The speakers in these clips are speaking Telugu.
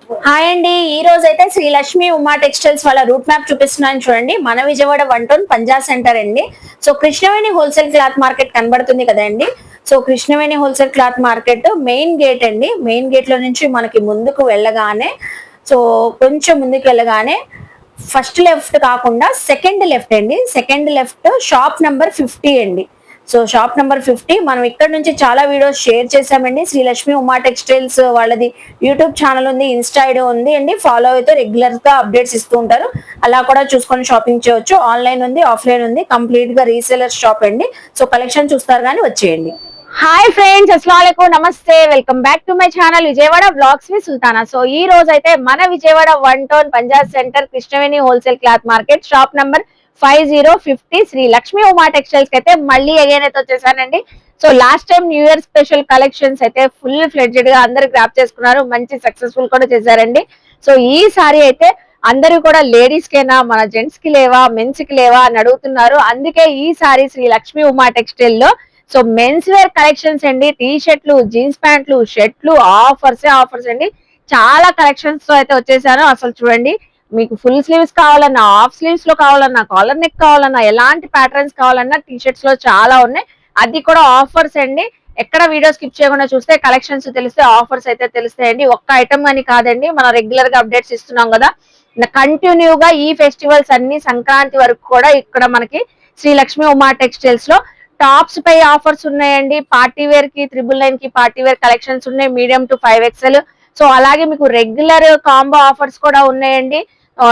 హాయ్ అండి, ఈ రోజు అయితే శ్రీ లక్ష్మి ఉమా టెక్స్టైల్స్ వాళ్ళ రూట్ మ్యాప్ చూపిస్తున్నాను చూడండి. మన విజయవాడ 1 టౌన్ పంజాబ్ సెంటర్ అండి. So Krishnaveni wholesale cloth market కనబడుతుంది కదండి. So Krishnaveni wholesale cloth market main gate అండి. మెయిన్ గేట్ లో నుంచి మనకి ముందుకు వెళ్ళగానే, సో కొంచెం ముందుకు వెళ్ళగానే ఫస్ట్ లెఫ్ట్ కాకుండా సెకండ్ లెఫ్ట్ అండి. సెకండ్ లెఫ్ట్ షాప్ నంబర్ 50 అండి. సో షాప్ నంబర్ 50 మనం ఇక్కడ నుంచి చాలా వీడియోస్ షేర్ చేసామండి. శ్రీ లక్ష్మి ఉమా టెక్స్టైల్స్ వాళ్ళది యూట్యూబ్ ఛానల్ ఉంది, ఇన్స్టా ఐడి ఉంది అండి. ఫాలో అయితే రెగ్యులర్ గా అప్డేట్స్ ఇస్తూ ఉంటారు. అలా కూడా చూసుకొని షాపింగ్ చేయొచ్చు. ఆన్లైన్ ఉంది, ఆఫ్లైన్ ఉంది, కంప్లీట్ గా రీసేలర్ షాప్ అండి. సో కలెక్షన్ చూస్తారు కానీ వచ్చేయండి. హాయ్ ఫ్రెండ్స్, అస్సలాముఅలైకుం, నమస్తే, welcome back to my channel Vijayawada blogs with Sultana. So ఈ రోజు అయితే మన Vijayawada 1 town Punjab centre Krishnaveni wholesale cloth market shop number 5050 Shri Lakshmi Uma textiles కి అయితే మళ్ళీ అగైన్ అయితే వచ్చేసానండి. So last time new year special collections అయితే ఫుల్ ఫ్లెడ్జెడ్ గా అందరు గ్రాప్ చేసుకున్నారు, మంచి సక్సెస్ఫుల్ కూడా చేశారండి. సో ఈసారి అయితే అందరూ కూడా లేడీస్ కేనా, మన జెంట్స్ కి లేవా, మెన్స్ కి లేవా అని అడుగుతున్నారు. అందుకే ఈసారి శ్రీ లక్ష్మి ఉమా టెక్స్టైల్ లో సో మెన్స్ వేర్ కలెక్షన్స్ అండి, టీ షర్ట్లు, జీన్స్ ప్యాంట్లు, షర్ట్లు, ఆఫర్స్ అండి. చాలా కలెక్షన్స్ తో అయితే వచ్చేసాను. అసలు చూడండి, మీకు ఫుల్ స్లీవ్స్ కావాలన్నా, హాఫ్ స్లీవ్స్ లో కావాలన్నా, కాలర్ నెక్ కావాలన్నా, ఎలాంటి ప్యాటర్న్స్ కావాలన్నా టీ షర్ట్స్ లో చాలా ఉన్నాయి. అది కూడా ఆఫర్స్ అండి. ఎక్కడ వీడియో స్కిప్ చేయకుండా చూస్తే కలెక్షన్స్ తెలిస్తే ఆఫర్స్ అయితే తెలుస్తాయండి. ఒక్క ఐటమ్ అని కాదండి, మనం రెగ్యులర్ గా అప్డేట్స్ ఇస్తున్నాం కదా. కంటిన్యూగా ఈ ఫెస్టివల్స్ అన్ని సంక్రాంతి వరకు కూడా ఇక్కడ మనకి శ్రీ లక్ష్మి ఉమా టెక్స్టైల్స్ లో టాప్స్ పై ఆఫర్స్ ఉన్నాయండి. పార్టీ వేర్ కి 999 కి పార్టీ వేర్ కలెక్షన్స్ ఉన్నాయి, మీడియం టు 5XL. సో అలాగే మీకు రెగ్యులర్ కాంబో ఆఫర్స్ కూడా ఉన్నాయండి.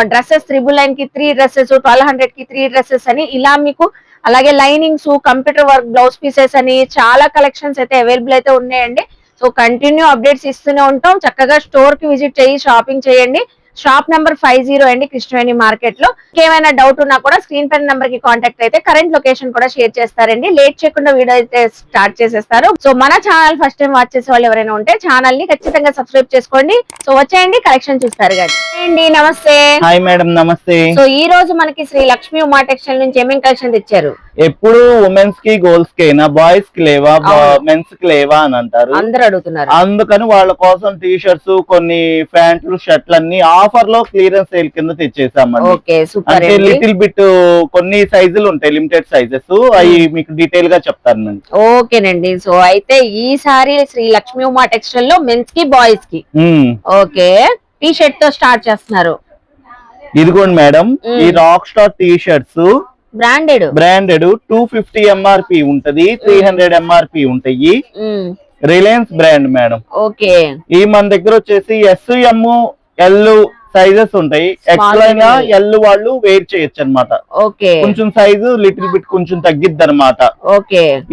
డ్రెస్సెస్ 999 కి 3 డ్రెస్సెస్, 1200 కి 3 డ్రెస్సెస్ అని ఇలా మీకు, అలాగే linings, computer work blouse pieces అని చాలా కలెక్షన్స్ అయితే అవైలబుల్ అయితే ఉన్నాయండి. సో కంటిన్యూ అప్డేట్స్ ఇస్తూనే ఉంటాం. చక్కగా స్టోర్ కి విజిట్ చేయి షాపింగ్ చేయండి. షాప్ నెంబర్ 50 అండి, కృష్ణవేణి మార్కెట్ లో. ఏమైనా డౌట్ ఉన్నా కూడా స్క్రీన్ పైన నెంబర్ కి కాంటాక్ట్ అయితే కరెంట్ లొకేషన్ కూడా షేర్ చేస్తారండి. లేట్ చేయకుండా వీడియో అయితే స్టార్ట్ చేసేస్తారు. సో మన ఛానల్ ఫస్ట్ టైం వాచ్ చేసే వాళ్ళు ఎవరైనా ఉంటే ఛానల్ ని ఖచ్చితంగా సబ్స్క్రైబ్ చేసుకోండి. సో వచ్చేయండి, కలెక్షన్ చూస్తారు కదా అండి. నమస్తే. హాయ్ మేడం, నమస్తే. సో ఈ రోజు మనకి శ్రీ లక్ష్మి ఉమా టెక్స్టైల్ నుంచి ఏమేమి కలెక్షన్ తెచ్చారు? ఎప్పుడు ఉమెన్స్ కి గర్ల్స్ కి బాయ్స్ కి లేవా, మెన్స్ కి లేవా అని అంటారు, అందరూ అడుగుతున్నారు. అందుకని వాళ్ళ కోసం టీ షర్ట్స్, కొన్ని ప్యాంట్లు, షర్ట్లు అన్ని ఆఫర్ లో క్లియరెన్స్ సేల్ కింద తెచ్చేసామండి. అంటే లిటిల్ బిట్ కొన్ని సైజులు ఉంటాయి, లిమిటెడ్ సైజెస్, అవి మీకు డీటెయిల్ గా చెప్తాను. ఓకేనండి. సో అయితే ఈసారి శ్రీ లక్ష్మి ఉమా టెక్స్టైల్ లో మెన్స్ కి, బాయ్స్ కి ఓకే టీ షర్ట్ తో స్టార్ట్ చేస్తున్నారు. ఇదిగోండి మేడం, ఈ rock star T shirts branded 250 MRP ఉంటది, 300 MRP ఉంటాయి. Reliance brand madam. ఓకే, ఈ మన దగ్గర వచ్చేసి SM, L సైజెస్ ఉంటాయి. ఎక్స్ట్రా అయినా L వాళ్ళు వేర్ చేయొచ్చు అనమాట. కొంచెం సైజు లిటిల్ బిట్ కొంచెం తగ్గిద్ది అనమాట.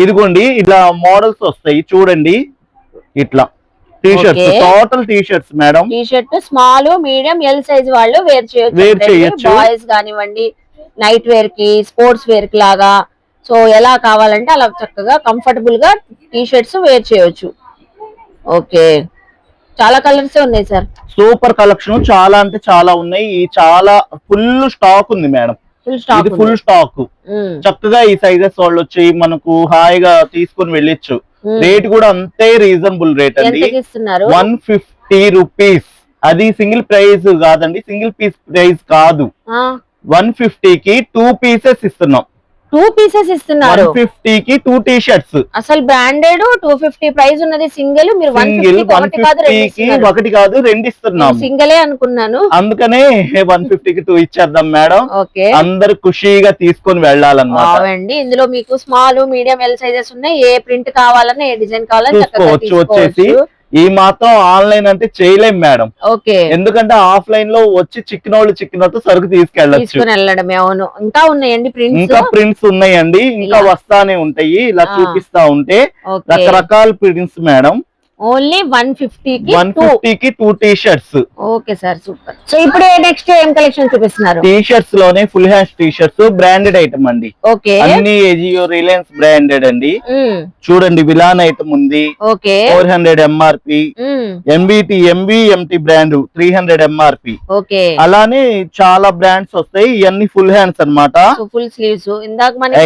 ఇదిగోండి, ఇలా మోడల్స్ వస్తాయి చూడండి. ఇట్లా T shirts, total T shirts madam. T shirt small, medium, L size వాళ్ళు వేర్ చేయొచ్చు. బాయ్స్ కానివ్వండి, నైట్ వేర్ కి, స్పోర్ట్స్ వేర్ కి లాగా, సో ఎలా కావాలంటే అలా చక్కగా కంఫర్టబుల్ గా టీ షర్ట్స్ వేర్ చేయొచ్చు. ఓకే, చాలా కలర్స్ ఉన్నాయి సార్. సూపర్ కలెక్షన్, చాలా అంటే చాలా ఉన్నాయి. చాలా ఫుల్ స్టాక్ ఉంది మేడం. ఇది ఫుల్ స్టాక్. చక్కగా ఈ సైజెస్ వాళ్ళు వచ్చి మనకు హాయిగా తీసుకుని వెళ్ళొచ్చు. రేట్ కూడా అంతే రీజనబుల్ రేట్ అండి, 150 రూపీస్. అది సింగిల్ ప్రైస్ కాదండి, సింగిల్ పీస్ ప్రైస్ కాదు. 150 కి 2 పీసెస్ ఇస్తున్నాం. 2 పీసెస్ ఇస్తున్నారు. 150 కి 2 టీ షర్ట్స్. అసలు బ్రాండెడ్ 250 ప్రైస్ ఉన్నది సింగిల్. మీరు 150 కి ఒకటి కాదు, రెండు ఇస్తున్నాం. సింగిలే అనుకున్నాను, అందుకనే 150 కి 2 ఇచ్చేద్దాం మేడం. అందరు ఖుషీగా తీసుకొని వెళ్ళాలన్నమాట. ఇందులో మీకు స్మాల్, మీడియం, L సైజెస్ ఉన్నాయి. ఏ ప్రింట్ కావాలన్నా, ఏ డిజైన్ కావాలన్నా వచ్చేసి. ఈ మాత్రం ఆన్లైన్ అంటే చేయలేం మేడం, ఎందుకంటే ఆఫ్లైన్ లో వచ్చి చిక్కినట్టు సరుకు తీసుకెళ్ళచ్చు. ఇంకా ఉన్నాయండి ఇంకా ప్రింట్స్ ఉన్నాయండి, ఇంకా వస్తానే ఉంటాయి. ఇలా చూపిస్తా ఉంటే రకరకాల ప్రింట్స్ మేడం. ఓన్లీ 150 కి 2 T shirts. Okay sir, super. So ఇప్పుడు నెక్స్ట్ ఏం కలెక్షన్ చూపిస్తున్నారు? టీ షర్ట్స్ లోనే full hands T shirts, branded item అండి. అన్ని ఏజియో, రిలయన్స్ బ్రాండెడ్ అండి. చూడండి, విలాన్ ఐటమ్ ఉంది, 400 MRP. MVMT brand 300 MRP. అలానే చాలా బ్రాండ్స్ వస్తాయి. ఇవన్నీ ఫుల్ హ్యాండ్స్ అన్నమాట. Full sleeves,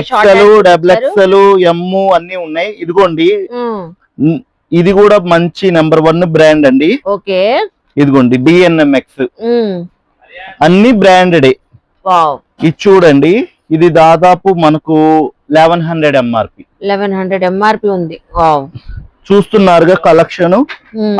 XL, XXL, M అన్ని ఉన్నాయి. ఇదిగోండి, ఇది కూడా మంచి నెంబర్ 1 బ్రాండ్ అండి. ఇదిగోండి డిఎన్ఎంఎక్స్, అన్ని బ్రాండెడే. వావ్, ఇది చూడండి, ఇది దాదాపు మనకు 1100 ఎంఆర్పి. 1100 ఎంఆర్పి ఉంది. వావ్, చూస్తున్నారుగా కలెక్షన్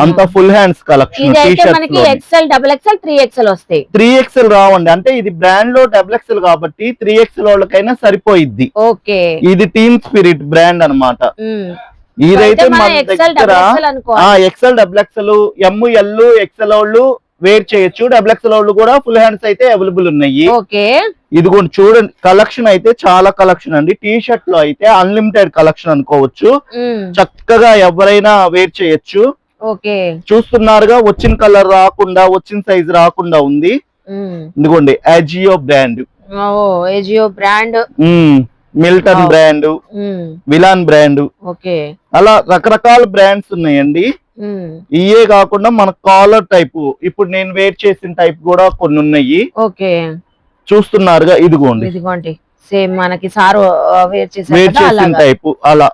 అంతా ఫుల్ హ్యాండ్స్ కలెక్షన్. ఇదైతే మనకి ఎక్స్ఎల్, డబుల్ ఎక్స్ఎల్, 3XL వస్తాయి. 3XL రావండి, అంటే ఇది బ్రాండ్ లో XXL కాబట్టి 3XL వాళ్ళకైనా సరిపోయిద్ది. ఓకే, ఇది టీమ్ స్పిరిట్ బ్రాండ్ అన్నమాట. ఇదైతే మన దగ్గర ఎక్స్ఎల్, XXL, ML, XL వాళ్ళు వేర్ చేయొచ్చు. XXL వాళ్ళు కూడా ఫుల్ హ్యాండ్స్ అయితే అవైలబుల్ ఉన్నాయి. ఓకే, ఇదిగోండి చూడండి, కలెక్షన్ అయితే చాలా కలెక్షన్ అండి. టీ షర్ట్ లో అయితే అన్లిమిటెడ్ కలెక్షన్ అనుకోవచ్చు. చక్కగా ఎవరైనా వేర్ చేయొచ్చు. ఓకే, చూస్తున్నారుగా, వచ్చిన కలర్ రాకుండా, వచ్చిన సైజ్ రాకుండా ఉంది. ఇదిగోండి Ajio brand, Ajio brand, Milton brand, విలాన్ బ్రాండ్, ఓకే, అలా రకరకాల బ్రాండ్స్ ఉన్నాయండి. ఇయే కాకుండా మన కాలర్ టైప్, ఇప్పుడు నేను వేర్ చేసిన టైప్ కూడా కొన్ని ఉన్నాయి. ఓకే, చూస్తున్నారుగా, ఇదిగోండి సేమ్ మనకి సార్ వేర్ చేసిన టైప్ అలా.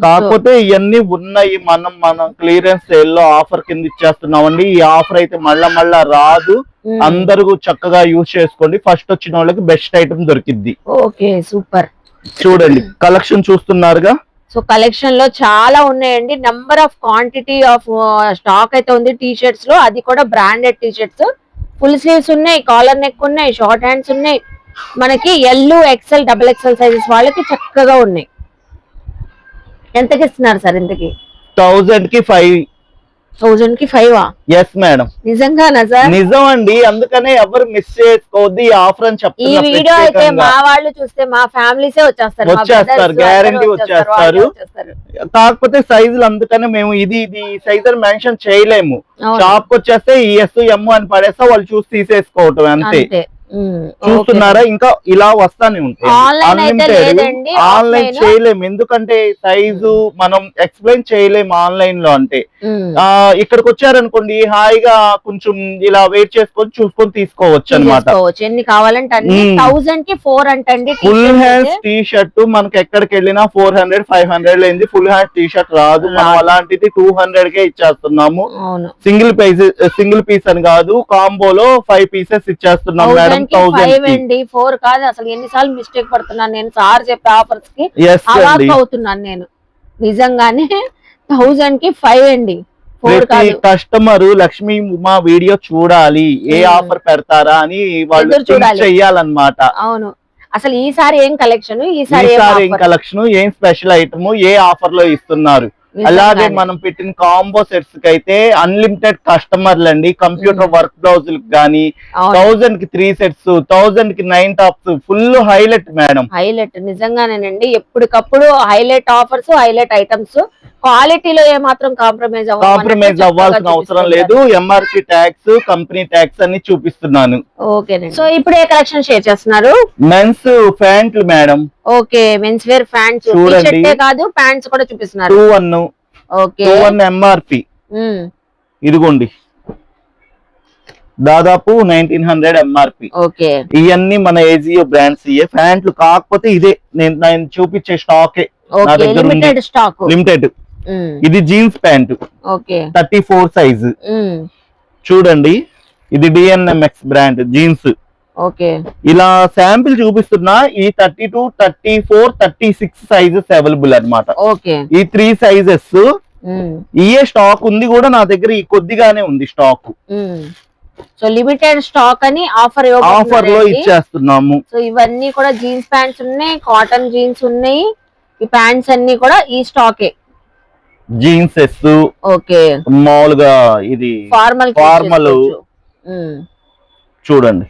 కాకపోతే ఇవన్నీ ఉన్నాయి, మనం క్లియరెన్స్ సేల్ లో ఆఫర్ కింద ఇచ్చేస్తున్నామండి. ఈ ఆఫర్ అయితే మళ్ళా రాదు. అందరూ చక్కగా యూజ్ చేసుకోండి. ఫస్ట్ వచ్చిన వాళ్ళకి బెస్ట్ ఐటమ్ దొరికిద్ది. Okay, super. చూడండి కలెక్షన్ చూస్తున్నారుగా. సో కలెక్షన్ లో చాలా ఉన్నాయండి. Number of quantity of stock అయితే ఉంది టీ షర్ట్స్ లో, అది కూడా branded T shirts. Full sleeves ఉన్నాయి, కాలర్ నెక్ ఉన్నాయి, షార్ట్ హ్యాండ్స్ ఉన్నాయి. మనకి ఎల్, XL, XXL సైజెస్ వాళ్ళకి చక్కగా ఉన్నాయి. ఎంతకి ఇస్తున్నారు సార్? ఇంతకి 1000 కి 5. 1000 కి 5? Yes madam. నిజంగానా సార్? నిజం అండి, అందుకనే ఎవరు మిస్ చేసుకోవద్దు ఈ ఆఫర్ అని చెప్తున్నా. ఈ వీడియో అయితే మా వాళ్ళు చూస్తే మా ఫ్యామిలీసే వచ్చేస్తారు, గ్యారంటీ వచ్చేస్తారు. కాకపోతే సైజులు అందుకనే మేము ఇది సైజ్ అని మెన్షన్ చేయలేము. షాప్ వచ్చేస్తే ఎస్, ఎమ్ అని పడేస్తా, వాళ్ళు చూసి తీసేసుకోవటం అంతే. చూస్తున్నారా, ఇంకా ఇలా వస్తానే ఉంటాయి. ఆన్లైన్ చేయలేము, ఎందుకంటే సైజు మనం ఎక్స్ప్లెయిన్ చేయలేము ఆన్లైన్ లో. అంటే ఇక్కడికి వచ్చారనుకోండి, హాయిగా కొంచెం ఇలా వెయిట్ చేసుకొని చూసుకొని తీసుకోవచ్చు అనమాట. ఎన్ని కావాలంటే 1000 కి 4 అంటండి. ఫుల్ హ్యాండ్స్ టీ షర్ట్ మనకి ఎక్కడికి వెళ్ళినా 400, 500 లేని ఫుల్ హ్యాండ్ టీ షర్ట్ రాదు. మనం అలాంటిది 200 కే ఇచ్చేస్తున్నాము. సింగిల్ పీస్ అని కాదు, కాంబోలో 5 పీసెస్ ఇచ్చేస్తున్నాం మేడం. 4 కాదు అసలు. ఎన్నిసార్లు మిస్టేక్ పడుతున్నాను నేను సార్ చెప్పే ఆఫర్స్ కి, అవుతున్నాను నేను నిజంగానే. 1000 కి 5 అండి. ప్రతి కస్టమర్ లక్ష్మీ ఉమా వీడియో చూడాలి, ఏ ఆఫర్ పెడతారా అని వాళ్ళు చెయ్యాలన్నమాట. అవును, అసలు ఈసారి ఏం కలెక్షన్, ఈసారి ఏం కలెక్షన్, ఏం స్పెషల్ ఐటమ్, ఏ ఆఫర్ లో ఇస్తున్నారు. అలాగే మనం పెట్టిన కాంబో సెట్స్ కి అయితే అన్లిమిటెడ్ కస్టమర్లు అండి. కంప్యూటర్ వర్క్ బ్లౌజ్ కానీ 1000 కి 3 సెట్స్, 1000 కి 9 tops, full highlight madam. Highlight నిజంగానేనండి. ఎప్పటికప్పుడు హైలైట్ ఆఫర్స్, హైలైట్ ఐటమ్స్. క్వాలిటీలో ఏమాత్రం కాంప్రమైజ్ అవ్వాల్సిన అవసరం లేదు. ఎంఆర్పి ట్యాక్స్, కంపెనీ ట్యాక్స్ అన్ని చూపిస్తున్నాను. ఓకేనండి. సో ఇప్పుడు ఏ కలెక్షన్ షేర్ చేస్తున్నారు? మెన్స్ ప్యాంట్లు madam. Okay, men's wear pants చూడండి, కాదు ప్యాంట్స్ కూడా చూపిస్తున్నారు. 2-1. Okay, 2-1 MRP. ఇదిగోండి దాదాపు 1900 ఎంఆర్పి. ఓకే, ఇవన్నీ మన ఏజియో బ్రాండ్స్ ఇయే ప్యాంట్లు. కాకపోతే ఇదే నేను చూపించే స్టాకే నా దగ్గర లిమిటెడ్. ఇది జీన్స్ ప్యాంట్, 34 సైజ్. చూడండి, ఇది డిఎన్ఎంఎక్స్ బ్రాండ్ జీన్స్. ఇలా శాంపిల్ చూపిస్తున్నా. ఈ 32, 34, 36 సైజెస్ అవైలబుల్ అనమాట. ఈ 3 సైజెస్ ఇయే స్టాక్ ఉంది కూడా నా దగ్గర. ఈ కొద్దిగానే ఉంది స్టాక్. సో లిమిటెడ్ స్టాక్ అని ఆఫర్ లో ఇచ్చేస్తున్నాము. సో ఇవన్నీ కూడా జీన్స్ ప్యాంట్స్ ఉన్నాయి, కాటన్ జీన్స్ ఉన్నాయి. ఈ ప్యాంట్స్ అన్ని కూడా ఈ స్టాకే. జీన్సెస్ ఓకే, మామూలుగా ఇది ఫార్మల్. చూడండి,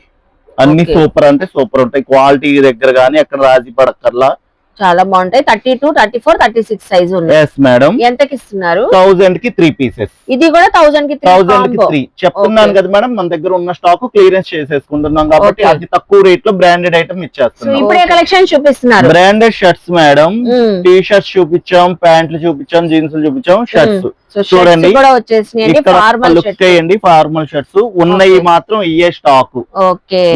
అన్ని సూపర్ అంటే సూపర్ ఉంటాయి. క్వాలిటీ దగ్గర గానీ ఎక్కడ రాజీ పడక్కర్లా, చాలా బాగుంటాయి. 32, 34, 36 సైజ్ ఉన్నాయి. yes madam. ఎంతకి ఇస్తున్నారు? 1000 కి 3 పీసెస్. ఇది కూడా 1000 కి 3 చెప్తున్నాను కదా మేడం. మన దగ్గర ఉన్న స్టాక్ క్లియరెన్స్ చేసేసుకుంటున్నాం కాబట్టి అతి తక్కువ రేట్ లో బ్రాండెడ్ ఐటమ్ ఇచ్చేస్తున్నాం. ఇప్పుడు ఏ కలెక్షన్ చూపిస్తున్నారు? Branded shirts madam. T shirts చూపించాం, ప్యాంట్లు చూపించాం, జీన్స్ చూపించాం, షర్ట్స్ చూడండి. ఫార్మల్ షర్ట్స్ ఉన్నాయి మాత్రం ఇయే స్టాక్.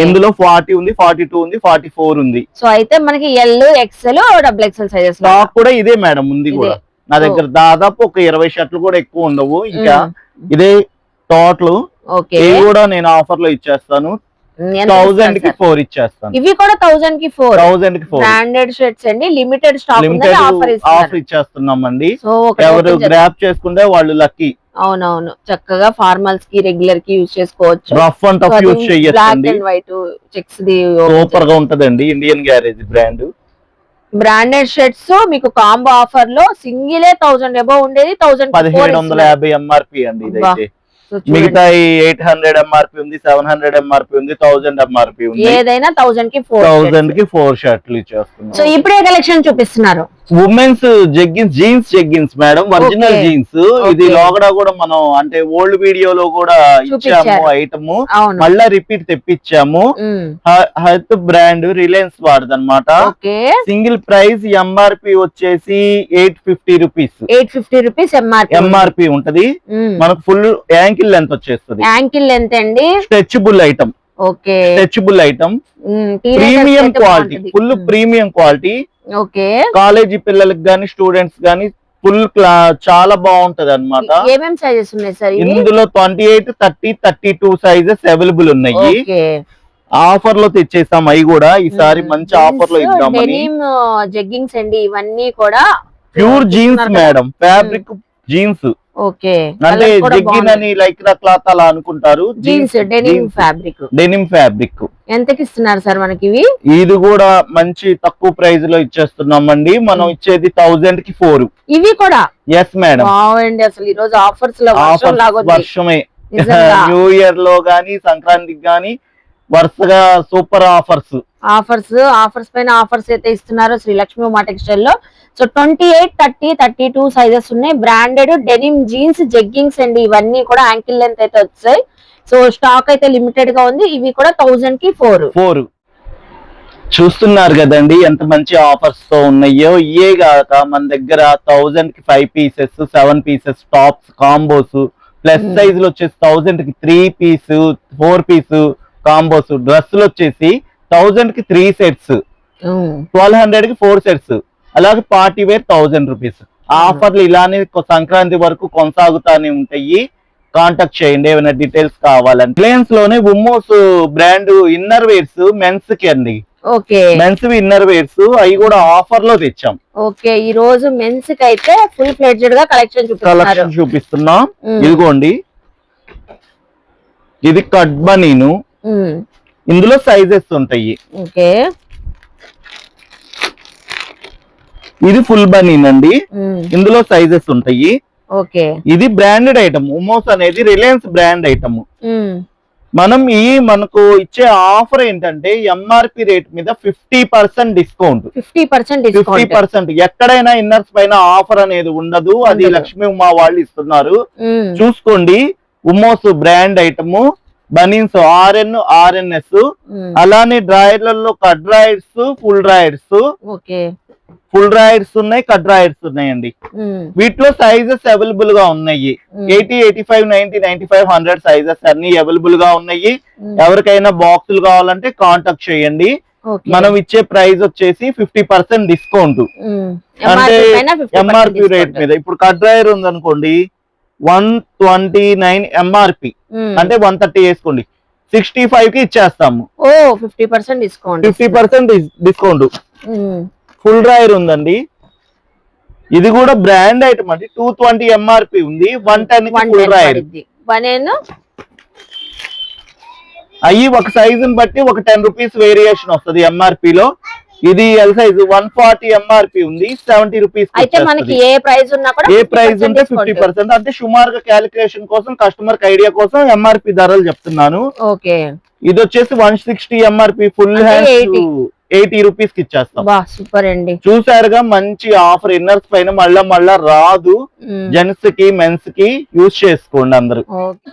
ఇందులో 40 ఉంది, 42 ఉంది, 44 ఉంది. సో అయితే మనకి L, XL, XXL sizes stock కూడా ఇదే మేడం ఉంది కూడా నా దగ్గర. దాదాపు ఒక 20 షర్ట్లు కూడా ఎక్కువ ఉండవు. ఇంకా ఇదే టోటల్ ఓకే ఇవి కూడా నేను ఆఫర్ లో ఇచ్చేస్తాను. 1000 కి 4 ఇచ్చేస్తాను. ఇవి కూడా 1000 కి 4. 1000 కి 4 బ్రాండెడ్ షర్ట్స్ అండి, లిమిటెడ్ స్టాక్ లిమిటెడ్ ఆఫర్ ఇచ్చేస్తున్నామండి. సో ఎవరు గ్రాప్ చేసుకుంటే వాళ్ళు లక్కీ. అవునవును, చక్కగా ఫార్మల్స్ కి రెగ్యులర్ కి యూజ్ చేసుకోవచ్చు. రఫ్ అండ్ టఫ్ యూజ్ చేయొచ్చండి. బ్లాక్ అండ్ వైట్ చెక్స్ ది సూపర్ గా ఉంటదండి. ఇండియన్ గ్యారేజ్ బ్రాండెడ్ షర్ట్స్ మీకు కాంబో ఆఫర్ లో సింగిలే 1000 అబౌవ్ ఉండేది 1750 ఎంఆర్పి అండి. ఇదైతే మిగతా 800 ఎంఆర్పి ఉంది, 700 ఎంఆర్పి ఉంది, 1000 ఎంఆర్పి ఉంది. ఏదైనా 1000 కి 4 షర్ట్లు ఇచ్చేస్తున్నాం. సో ఇప్పుడే కలెక్షన్ చూపిస్తున్నారు. Women's jeggings, jeans jeggings madam, original jeans. ఇది లోగడా కూడా మనం అంటే ఓల్డ్ వీడియోలో కూడా ఇచ్చాము ఐటమ్, మళ్ళా రిపీట్ తెప్పించాము. హెత్ బ్రాండ్ రిలయన్స్ వాడదన్నమాట. సింగిల్ ప్రైస్ ఎంఆర్పి వచ్చేసి 850 రూపీస్. 850 రూపీస్ ఎంఆర్పి ఉంటది. మనకు ఫుల్ యాంకిల్ లెంత్ వచ్చేస్తుంది. యాంకిల్ లెంత్ అండి. Stretchable item. Okay, stretchable item, premium quality, full premium quality. Okay, college పిల్లలకి గానీ స్టూడెంట్స్ గానీ ఫుల్ చాలా బాగుంటది అనమాట. ఏమేం సైజెస్ ఉన్నాయి సార్ ఇందులో? 28, 30, 32 సైజెస్ అవైలబుల్ ఉన్నాయి. ఆఫర్ లో తెచ్చేసాం అవి కూడా. ఈసారి మంచి ఆఫర్ లో ఇద్దామని. జెగ్గింగ్స్ అండి ఇవన్నీ కూడా pure jeans madam, fabric jeans. Okay, అంటే జెగ్గిన్ అని లైక్రా క్లాత్ అలా అనుకుంటారు. Jeans denim fabric. Denim fabric ఎంతకి ఇస్తున్నారు సార్ మనకి ఇవి? ఇది కూడా మంచి తక్కువ ప్రైస్ లో ఇచ్చేస్తున్నామండి. మనం ఇచ్చేది 1000 కి 4. ఇవి కూడా ఎస్ మేడం. బాగుంది అసలు ఈ రోజు ఆఫర్స్ లో వర్షమే. న్యూ ఇయర్ లో గానీ సంక్రాంతికి గానీ వరుసగా సూపర్ ఆఫర్స్ పైన ఆఫర్స్ అయితే ఇస్తున్నారు శ్రీలక్ష్మి ఉమా టెక్స్టైల్ లో. సో 28, 30, 32 సైజెస్ ఉన్నాయి. బ్రాండెడ్ డెనిమ్ జీన్స్ జెగ్గింగ్స్ అండి ఇవన్నీ కూడా. యాంకిల్ లెంత్ అయితే వచ్చాయి. సో స్టాక్ అయితే లిమిటెడ్ గా ఉంది. ఇవి కూడా 1000 కి 4. చూస్తున్నారు కదండి ఎంత మంచి ఆఫర్స్ తో ఉన్నాయో. ఇయే కాక మన దగ్గర 1000 కి 5 pieces, 7 pieces tops combos, plus size లో వచ్చేసి 1000 కి 3 పీస్, 4 పీస్ కాంబోస్. డ్రెస్సులు వచ్చేసి 1000 కి 3 సెట్స్, 1200 కి 4 సెట్స్. అలాగే పార్టీ వేర్ 1000 రూపీస్. ఆఫర్లు ఇలానే సంక్రాంతి వరకు కొనసాగుతానే ఉంటాయి. కాంటాక్ట్ చేయండి ఏమైనా డీటెయిల్స్ కావాలంటే. రిలయన్స్ లోనే ఉమ్మోస్ బ్రాండ్ ఇన్నర్ వేర్స్ మెన్స్ కి అండి. ఓకే, మెన్స్ ఇన్నర్ వేర్స్ అవి కూడా ఆఫర్ లో తెచ్చాం. ఓకే, ఈ రోజు మెన్స్ కి అయితే ఫుల్ ఫ్లెడ్జ్డ్ గా కలెక్షన్ చూపిస్తున్నాం. ఇదిగోండి, ఇది కట్ బనీను. ఇందులో సైజెస్ ఉంటాయి. ఓకే, ఇది ఫుల్ బనీన్ అండి. ఇందులో సైజెస్ ఉంటాయి. ఓకే, ఇది బ్రాండెడ్ ఐటమ్. ఉమోస్ అనేది రిలయన్స్ బ్రాండ్ ఐటమ్. మనం మనకు ఇచ్చే ఆఫర్ ఏంటంటే ఎంఆర్పి రేట్ మీద 50% డిస్కౌంట్. 50%. ఎక్కడైనా ఇన్నర్స్ పైన ఆఫర్ అనేది ఉండదు. అది లక్ష్మీ ఉమా వాళ్ళు ఇస్తున్నారు. చూసుకోండి, ఉమోస్ బ్రాండ్ ఐటమ్. Banians RNS. అలానే డ్రాయర్లలో cut drawers, full drawers. Full drawers ఉన్నాయి, కట్ డ్రాయర్స్ ఉన్నాయండి. వీటిలో సైజెస్ అవైలబుల్ గా ఉన్నాయి. 80, 85, 90, 95, 100 సైజెస్ అన్ని అవైలబుల్ గా ఉన్నాయి. ఎవరికైనా బాక్సులు కావాలంటే కాంటాక్ట్ చేయండి. మనం ఇచ్చే ప్రైస్ వచ్చేసి 50% డిస్కౌంట్. అంటే ఎంఆర్పి రేట్ మీద. ఇప్పుడు కట్ డ్రాయర్ ఉందనుకోండి 129 ఎంఆర్పి, అంటే 130 వేసుకోండి, 65 కి ఇచ్చేస్తాము. 50% డిస్కౌంట్. ఫుల్ డ్రాయర్ ఉందండి. ఇది కూడా బ్రాండ్ ఐటమ్ అండి. 220 ఎంఆర్పి ఉంది. 110 కి ఫుల్ డ్రాయర్. అయ్యి ఒక సైజుని బట్టి ఒక 10 రూపీస్ వేరియేషన్ వస్తుంది ఎంఆర్పి లో. ఇది ఎల్ సైజ్ 140 ఎంఆర్పి ఉంది. 70 రూపీస్. ఏ ప్రైస్ ఉంటే 50%. అంటే సుమారుగా క్యాలిక్యులేషన్ కోసం, కస్టమర్ ఐడియా కోసం ఎంఆర్పి ధరలు చెప్తున్నాను. ఓకే, ఇది వచ్చేసి 160 ఎంఆర్పి ఫుల్ హ్యాండ్ 80 రూపీస్ కి ఇచ్చేస్తాం. సూపర్ అండి. చూసారుగా మంచి ఆఫర్. ఇన్నర్స్ పైన మళ్ళా రాదు. జెంట్స్ కి మెన్స్ కి యూజ్ చేసుకోండి అందరూ.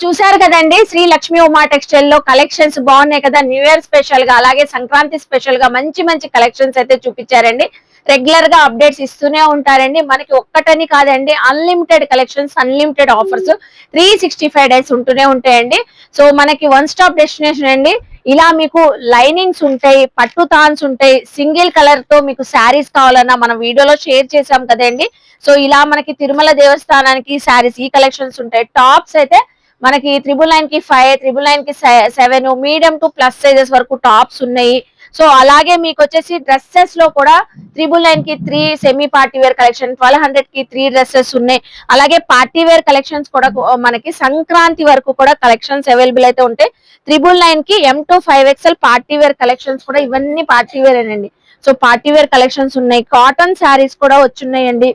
చూసారు కదండి, శ్రీ లక్ష్మీ ఉమా టెక్స్టైల్ లో కలెక్షన్స్ బాగున్నాయి కదా. న్యూ ఇయర్ స్పెషల్ గా అలాగే సంక్రాంతి స్పెషల్ గా మంచి కలెక్షన్స్ అయితే చూపించారండి. రెగ్యులర్ గా అప్డేట్స్ ఇస్తూనే ఉంటారండి. మనకి ఒక్కటని కాదండి, unlimited collections, unlimited offers 365 days ఉంటూనే ఉంటాయండి. సో మనకి వన్ స్టాప్ డెస్టినేషన్ అండి. ఇలా మీకు లైనింగ్స్ ఉంటాయి, పట్టు తాన్స్ ఉంటాయి, సింగిల్ కలర్ తో మీకు శారీస్ కావాలన్నా మనం వీడియోలో షేర్ చేసాం కదండి. సో ఇలా మనకి తిరుమల దేవస్థానానికి శారీస్ ఈ కలెక్షన్స్ ఉంటాయి. టాప్స్ అయితే మనకి 999 కి 5, 999 కి 7, మీడియం టు ప్లస్ సైజెస్ వరకు టాప్స్ ఉన్నాయి. సో అలాగే మీకు వచ్చేసి డ్రెస్సెస్ లో కూడా 999 కి 3 సెమీ పార్టీ వేర్ కలెక్షన్, 1200 కి 3 డ్రెస్సెస్ ఉన్నాయి. అలాగే పార్టీ వేర్ కలెక్షన్స్ కూడా మనకి సంక్రాంతి వరకు కూడా కలెక్షన్స్ అవైలబుల్ అయితే ఉంటాయి. 999 కి M to 5XL party wear collections కూడా, ఇవన్నీ పార్టీ వేర్ అండి. సో పార్టీ వేర్ కలెక్షన్స్ ఉన్నాయి. కాటన్ శారీస్ కూడా వచ్చున్నాయండి.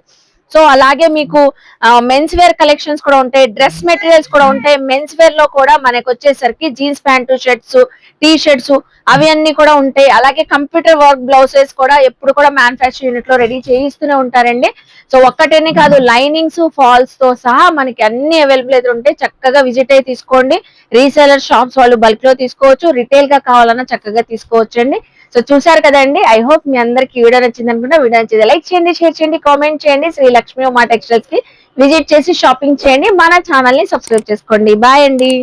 సో అలాగే మీకు మెన్స్ వేర్ కలెక్షన్స్ కూడా ఉంటాయి, డ్రెస్ మెటీరియల్స్ కూడా ఉంటాయి. మెన్స్ వేర్ లో కూడా మనకు వచ్చేసరికి jeans pant, shirts, T shirts అవి అన్ని కూడా ఉంటాయి. అలాగే కంప్యూటర్ వర్క్ బ్లౌజెస్ కూడా ఎప్పుడు కూడా మ్యానుఫ్యాక్చర్ యూనిట్ లో రెడీ చేయిస్తూనే ఉంటారండి. సో ఒక్కటేనే కాదు, లైనింగ్స్, ఫాల్స్ తో సహా మనకి అన్ని అవైలబుల్ అయితే ఉంటాయి. చక్కగా విజిట్ అయ్యి తీసుకోండి. రీసేలర్ షాప్స్ వాళ్ళు బల్క్ లో తీసుకోవచ్చు, రిటైల్ గా కావాలన్నా చక్కగా తీసుకోవచ్చు అండి. సో చూసారు కదండి, ఐ హోప్ మీ అందరికి వీడియో నచ్చింది అనుకుంటా. వీడియో నచ్చింది లైక్ చేయండి, షేర్ చేయండి, కామెంట్ చేయండి. శ్రీ లక్ష్మీ ఉమా టెక్స్టైల్స్ కి విజిట్ చేసి షాపింగ్ చేయండి. మన ఛానల్ ని సబ్స్క్రైబ్ చేసుకోండి. బాయ్ అండి.